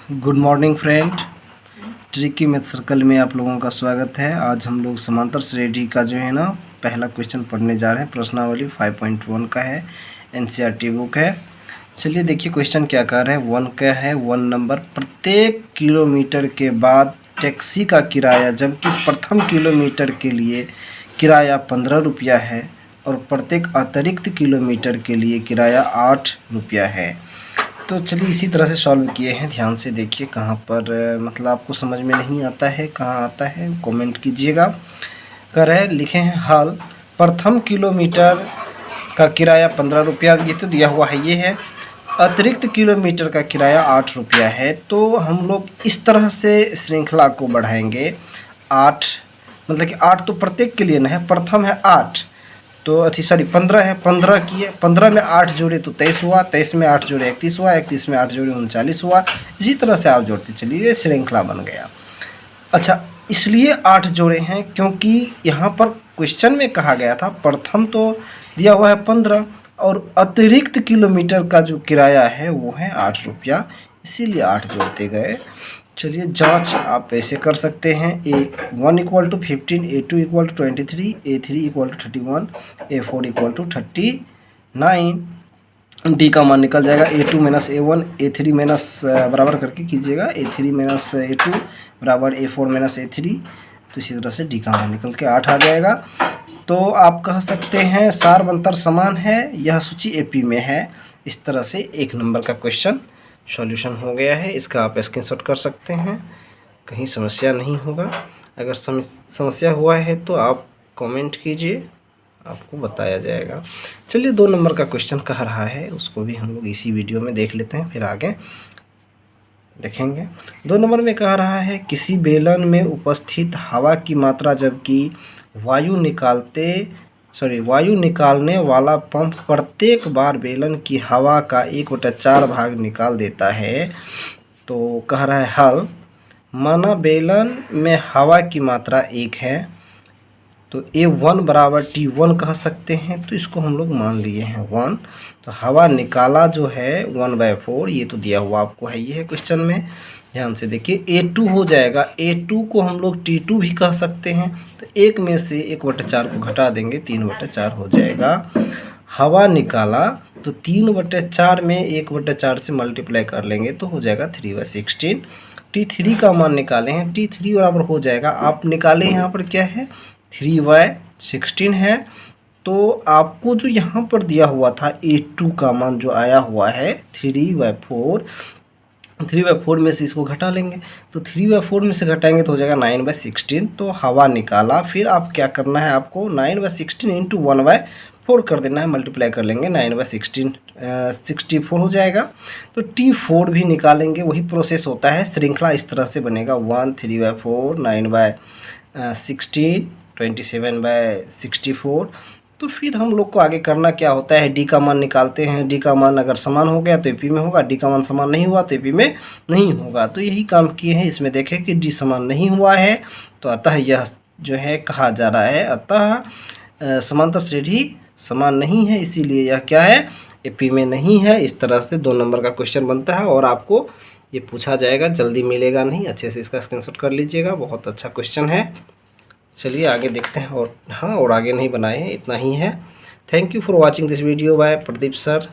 Good morning friend. Tricky math circle में आप लोगों का स्वागत है। आज हम लोग समांतर श्रेणी का जो है ना पहला क्वेश्चन पढ़ने जा रहे हैं। प्रश्नावली 5.1 का है, एनसीईआरटी बुक है। चलिए देखिए क्वेश्चन क्या कह रहे हैं। 1 का है, 1 नंबर, प्रत्येक किलोमीटर के बाद टैक्सी का किराया जबकि प्रथम किलोमीटर के लिए किराया 15 रुपया है और प्रत्येक अतिरिक्त किलोमीटर के लिए किराया 8 रुपया है। तो चलिए इसी तरह से सॉल्व किए हैं। ध्यान से देखिए कहाँ पर मतलब आपको समझ में नहीं आता है, कहाँ आता है कमेंट कीजिएगा। कर है लिखे हैं हल। प्रथम किलोमीटर का किराया 15 रुपया ये तो दिया हुआ है, ये है। अतिरिक्त किलोमीटर का किराया 8 रुपया है। तो हम लोग इस तरह से श्रृंखला को बढ़ाएंगे। 8 मतलब कि 8 तो प्रत्येक के लिए ना है, प्रथम है 8 तो 15 है। 15 किए, 15 में 8 जोड़े तो 23 हुआ, 23 में 8 जोड़े 31 हुआ, 31 में 8 जोड़े 39 हुआ। इसी तरह से आप जोड़ते चलिए, श्रृंखला बन गया। अच्छा, इसलिए 8 जोड़े हैं क्योंकि यहाँ पर क्वेश्चन में कहा गया था प्रथम तो दिया हुआ है 15 और अतिरिक्त किलोमीटर का जो किराया है वो है 8 रुपया, इसीलिए 8 जोड़ते गए। चलिए जांच आप ऐसे कर सकते हैं। A1 = 15, A2 = 23, A3 = 31, A4 = 39। D का मान निकल जाएगा। A2 - A1, A3 बराबर करके कीजिएगा, A3 - A2 बराबर A4 - A3। तो इसी तरह से डी का मान निकल के 8 आ जाएगा। तो आप कह सकते हैं सार अंतर समान है, यह सूची AP में है। इस तरह से 1 नंबर का क्वेश्चन सॉल्यूशन हो गया है। इसका आप स्क्रीनशॉट कर सकते हैं, कहीं समस्या नहीं होगा। अगर समस्या हुआ है तो आप कमेंट कीजिए, आपको बताया जाएगा। चलिए 2 नंबर का क्वेश्चन कह रहा है, उसको भी हम लोग इसी वीडियो में देख लेते हैं, फिर आगे देखेंगे। 2 नंबर में कह रहा है किसी बेलन में उपस्थित हवा की मात्रा जबकि वायु निकालने वाला पंप प्रत्येक बार बेलन की हवा का 1/4 भाग निकाल देता है। तो कह रहा है हल। माना बेलन में हवा की मात्रा 1 है तो A1 बराबर T1 कह सकते हैं। तो इसको हम लोग मान लिए हैं 1। तो हवा निकाला जो है 1/4, ये तो दिया हुआ आपको है, ये है क्वेश्चन में। ध्यान से देखिए A2 हो जाएगा। A2 को हम लोग T2 भी कह सकते हैं। तो 1 में से 1/4 को घटा देंगे, 3/4 हो जाएगा। हवा निकाला तो 3/4 में 1/4 से मल्टीप्लाई कर लेंगे तो हो जाएगा 3/16। T3 का मान निकाले हैं, T3 बराबर हो जाएगा, आप निकाले यहाँ पर क्या है 3/16 है। तो आपको जो यहाँ पर दिया हुआ था A2 का मान जो आया हुआ है 3/4 में से इसको घटा लेंगे। तो 3/4 में से घटाएंगे तो हो जाएगा 9/16। तो हवा निकाला, फिर आप क्या करना है, आपको 9/16 इंटू 1/4 कर देना है, मल्टीप्लाई कर लेंगे, 9/16 64 हो जाएगा। तो T4 भी निकालेंगे, वही प्रोसेस होता है, श्रृंखला इस तरह से बनेगा 1 3/4 9/16 27/64। तो फिर हम लोग को आगे करना क्या होता है, डी का मान निकालते हैं। डी का मान अगर समान हो गया तो AP में होगा, डी का मान समान नहीं हुआ तो AP में नहीं होगा। तो यही काम किए हैं। इसमें देखें कि डी समान नहीं हुआ है तो अतः यह जो है कहा जा रहा है, अतः समांतर श्रेणी समान नहीं है, इसीलिए यह क्या है AP में नहीं है। इस तरह से 2 नंबर का क्वेश्चन बनता है और आपको ये पूछा जाएगा, जल्दी मिलेगा नहीं। अच्छे से इसका स्क्रीनशॉट कर लीजिएगा, बहुत अच्छा क्वेश्चन है। चलिए आगे देखते हैं। और हाँ, और आगे नहीं बनाए हैं, इतना ही है। Thank you for watching this video by Pradeep sir.